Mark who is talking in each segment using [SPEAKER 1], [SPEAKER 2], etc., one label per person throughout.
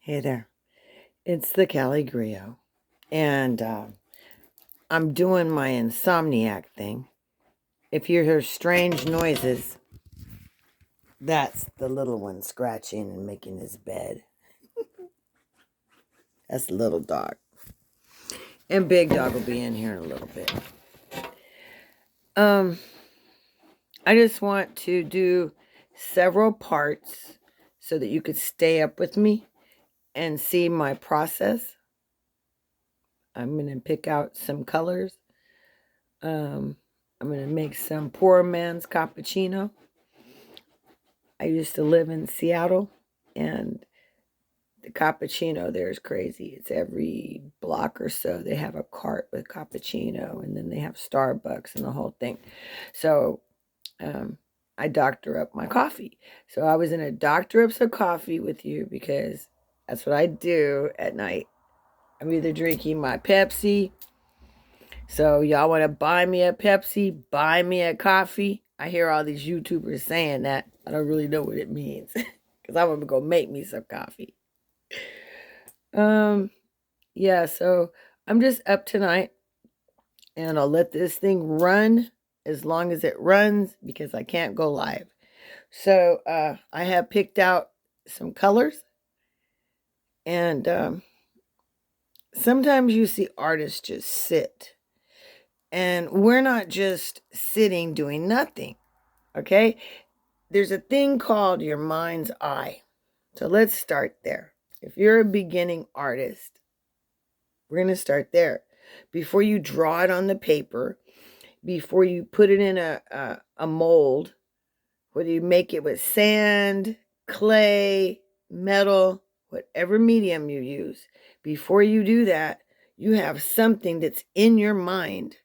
[SPEAKER 1] Hey there, it's the CaliGriot, and I'm doing my insomniac thing. If you hear strange noises, that's the little one scratching and making his bed. That's the little dog. And big dog will be in here in a little bit. I just want to do several parts so that you could stay up with me and see my process. I'm going to pick out some colors. I'm going to make some poor man's cappuccino. I used to live in Seattle, and the cappuccino there is crazy. It's every block or so they have a cart with cappuccino, and then they have Starbucks and the whole thing. So I doctor up my coffee. So I was in a doctor ups of coffee with you because that's what I do at night. I'm either drinking my Pepsi. So y'all want to buy me a Pepsi, buy me a coffee. I hear all these YouTubers saying that. I don't really know what it means because I'm gonna go make me some coffee. Yeah, so I'm just up tonight and I'll let this thing run as long as it runs because I can't go live. So I have picked out some colors, and sometimes you see artists just sit, and we're not just sitting doing nothing. Okay, there's a thing called your mind's eye. So let's start there. If you're a beginning artist, we're going to start there. Before you draw it on the paper, before you put it in a mold, whether you make it with sand, clay, metal, whatever medium you use, before you do that, you have something that's in your mind,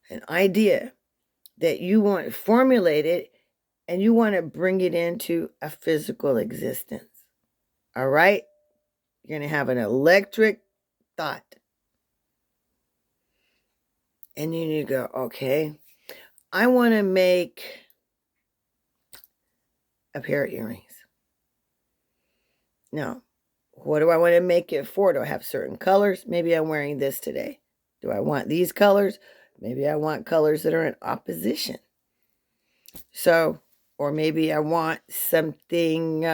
[SPEAKER 1] an idea that you want formulated, and you want to bring it into a physical existence. All right? You're going to have an electric thought. And then you go, okay, I want to make a pair of earrings. Now, what do I want to make it for? Do I have certain colors? Maybe I'm wearing this today. Do I want these colors? Maybe I want colors that are in opposition. So, or maybe I want something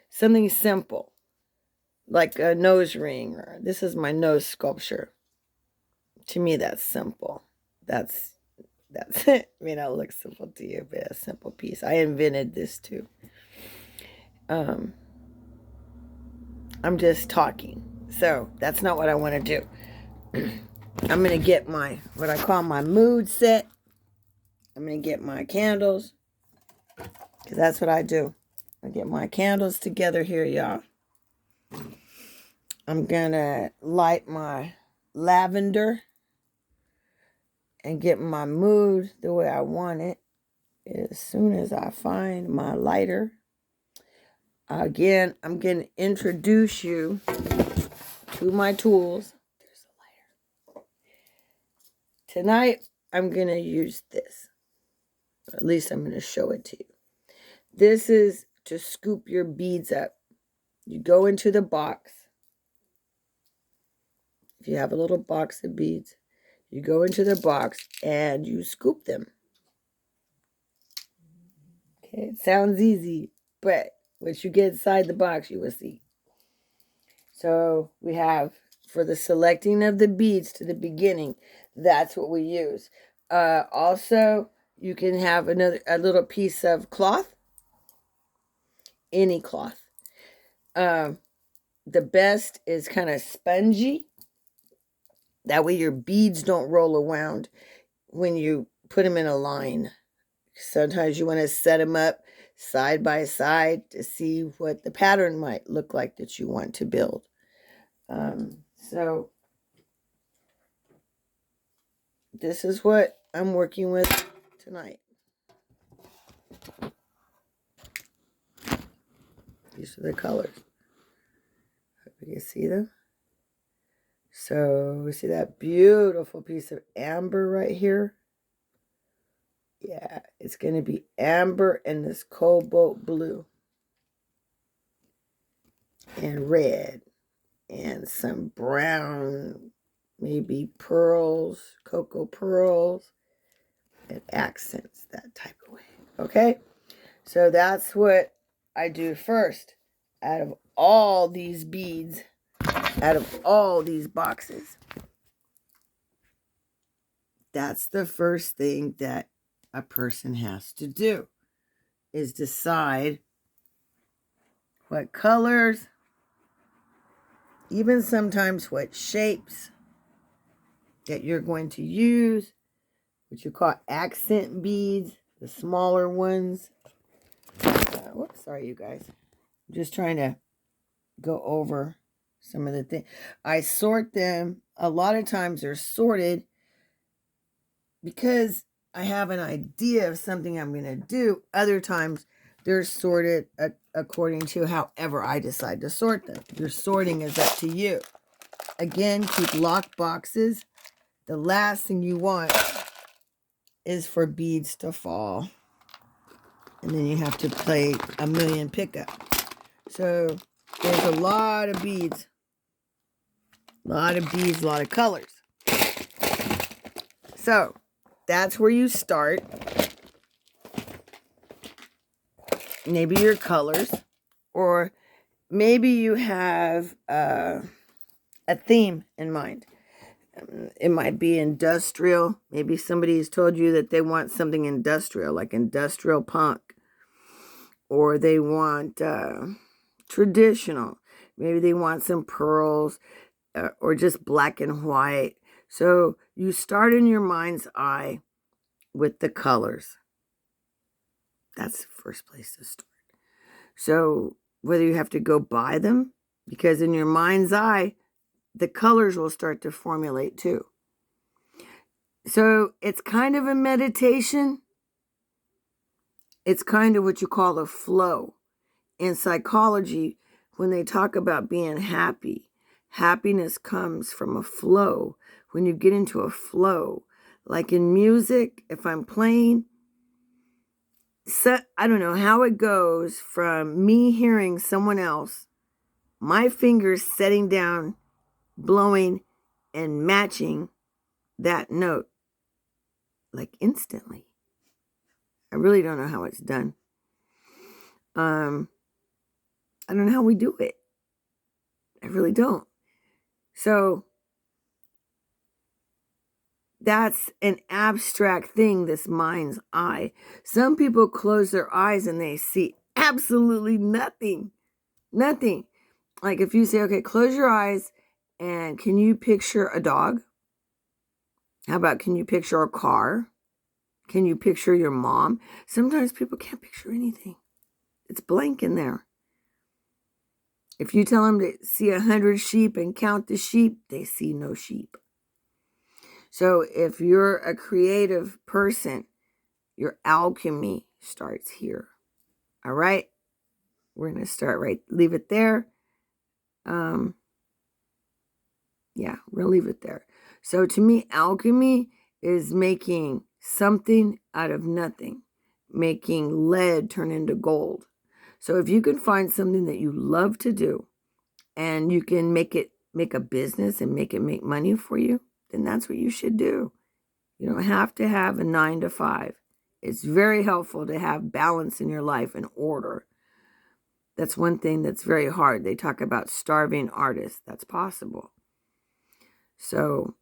[SPEAKER 1] something simple, like a nose ring, or this is my nose sculpture. To me, that's simple. That's it. I mean, it'll look simple to you, but a simple piece. I invented this too. I'm just talking. So that's not what I want to do. I'm going to get what I call my mood set. I'm going to get my candles, because that's what I do. I get my candles together here, y'all. I'm going to light my lavender and get my mood the way I want it. As soon as I find my lighter, again, I'm going to introduce you to my tools. There's a lighter. Tonight, I'm going to use this. At least I'm going to show it to you. This is to scoop your beads up. You go into the box. If you have a little box of beads, you go into the box and you scoop them. Okay, it sounds easy, but once you get inside the box, you will see. So we have, for the selecting of the beads to the beginning, that's what we use. Also, you can have a little piece of cloth, any cloth. The best is kind of spongy. That way your beads don't roll around when you put them in a line. Sometimes you want to set them up side by side to see what the pattern might look like that you want to build. So this is what I'm working with tonight. These are the colors. Hope you can see them. So we see that beautiful piece of amber right here. Yeah, it's going to be amber and this cobalt blue. And red. And some brown, maybe pearls, cocoa pearls. And accents that type of way. Okay? So that's what I do first. Out of all these beads, out of all these boxes, that's the first thing that a person has to do, is decide what colors, even sometimes what shapes that you're going to use, what you call accent beads, the smaller ones. Whoops, sorry you guys. I'm just trying to go over some of the things. I sort them. A lot of times they're sorted because I have an idea of something I'm going to do. Other times they're sorted according to however I decide to sort them. Your sorting is up to you. Again, keep locked boxes. The last thing you want is for beads to fall. And then you have to play a million pickup. So there's a lot of beads. A lot of beads, a lot of colors. So that's where you start. Maybe your colors, or maybe you have a theme in mind. It might be industrial. Maybe somebody has told you that they want something industrial, like industrial punk. Or they want traditional. Maybe they want some pearls or just black and white. So you start in your mind's eye with the colors. That's the first place to start. So whether you have to go buy them, because in your mind's eye, the colors will start to formulate too. So it's kind of a meditation. It's kind of what you call a flow. In psychology, when they talk about being happy, happiness comes from a flow. When you get into a flow, like in music, if I'm playing, so I don't know how it goes from me hearing someone else, my fingers setting down, blowing, and matching that note, like instantly. I really don't know how it's done. I don't know how we do it. I really don't. So that's an abstract thing, this mind's eye. Some people close their eyes and they see absolutely nothing. Nothing. Like if you say, okay, close your eyes and can you picture a dog? How about can you picture a car? Can you picture your mom? Sometimes people can't picture anything. It's blank in there. If you tell them to see 100 sheep and count the sheep, they see no sheep. So if you're a creative person, your alchemy starts here. All right? We're going to start right, leave it there. Yeah, we'll leave it there. So to me, alchemy is making something out of nothing, making lead turn into gold. So if you can find something that you love to do and you can make a business and make it make money for you, then that's what you should do. You don't have to have a 9 to 5. It's very helpful to have balance in your life and order. That's one thing that's very hard. They talk about starving artists. That's possible. So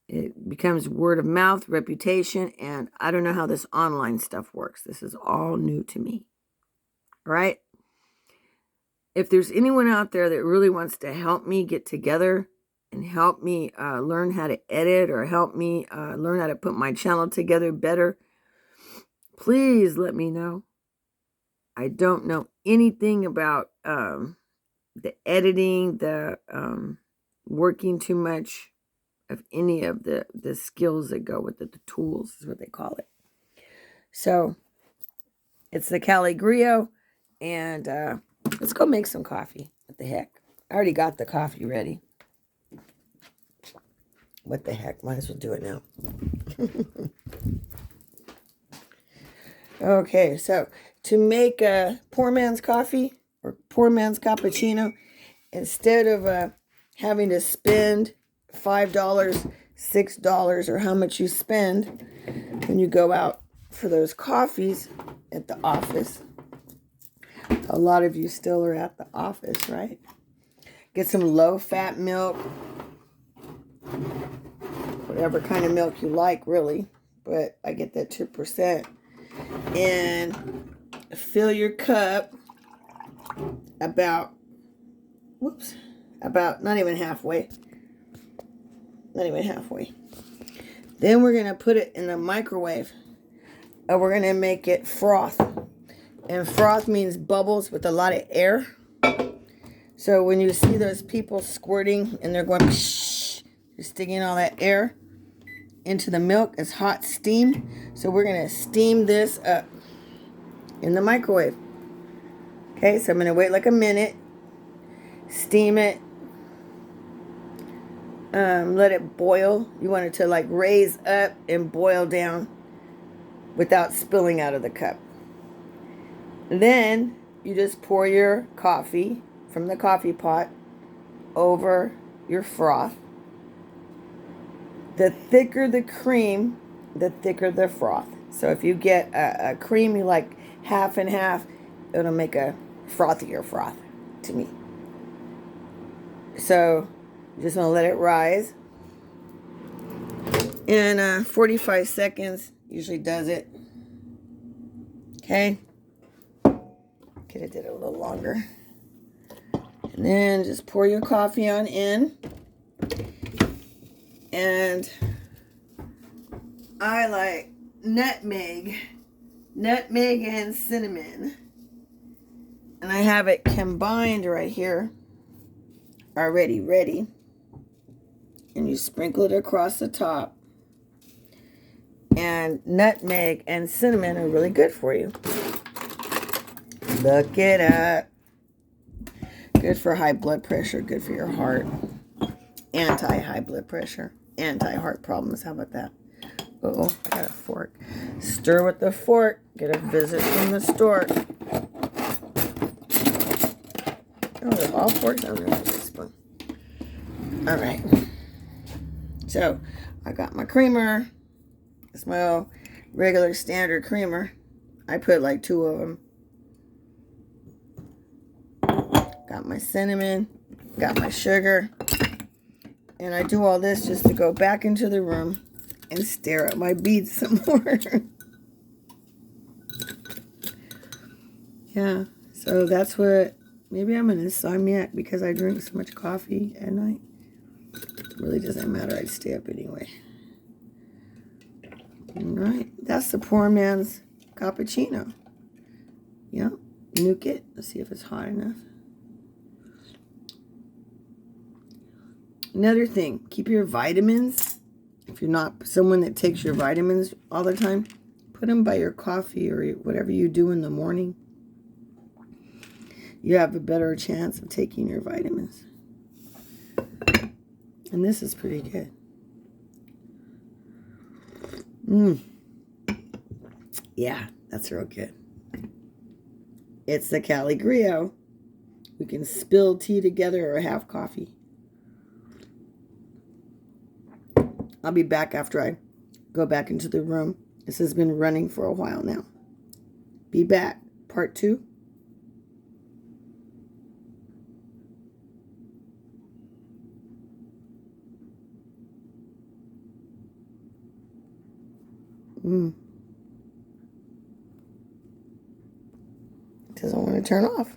[SPEAKER 1] it becomes word of mouth, reputation, and I don't know how this online stuff works. This is all new to me. All right? If there's anyone out there that really wants to help me get together and help me learn how to edit or help me learn how to put my channel together better, please let me know. I don't know anything about the editing, the working too much of any of the skills that go with it. The tools is what they call it. So it's the CaliGriot, and let's go make some coffee. What the heck? I already got the coffee ready. What the heck? Might as well do it now. Okay, so to make a poor man's coffee or poor man's cappuccino, instead of having to spend $5, $6, or how much you spend when you go out for those coffees at the office. A lot of you still are at the office, right? Get some low-fat milk, whatever kind of milk you like, really. But I get that 2%. And fill your cup about not even halfway. Not even halfway. Then we're going to put it in the microwave. And we're going to make it froth. And froth means bubbles with a lot of air. So when you see those people squirting and they're going, psh, you're sticking all that air into the milk, it's hot steam. So we're going to steam this up in the microwave. Okay, so I'm going to wait like a minute. Steam it. Let it boil. You want it to like raise up and boil down without spilling out of the cup. And then you just pour your coffee from the coffee pot over your froth. The thicker the cream, the thicker the froth. So if you get a cream you like half and half, it'll make a frothier froth to me. So you just want to let it rise. And 45 seconds usually does it. Okay. Could have did it a little longer. And then just pour your coffee on in. And I like nutmeg and cinnamon. And I have it combined right here, already ready. And you sprinkle it across the top. And nutmeg and cinnamon are really good for you. Look it up. Good for high blood pressure, good for your heart. Anti-high blood pressure, anti-heart problems. How about that? Uh-oh, I got a fork. Stir with the fork. Get a visit from the store. Oh, they're all forks on there for this one. All right. So, I got my creamer. It's my regular standard creamer. I put like 2 of them. Got my cinnamon. Got my sugar. And I do all this just to go back into the room and stare at my beads some more. Yeah, so that's what, maybe I'm an insomniac because I drink so much coffee at night. It really doesn't matter, I'd stay up anyway. All right, that's the poor man's cappuccino. Yeah, nuke it. Let's see if it's hot enough. Another thing, keep your vitamins. If you're not someone that takes your vitamins all the time, put them by your coffee or whatever you do in the morning. You have a better chance of taking your vitamins. And this is pretty good. Yeah, that's real good. It's the CaliGriot. We can spill tea together or have coffee. I'll be back after I go back into the room. This has been running for a while now. Be back. Part 2. Doesn't want to turn off.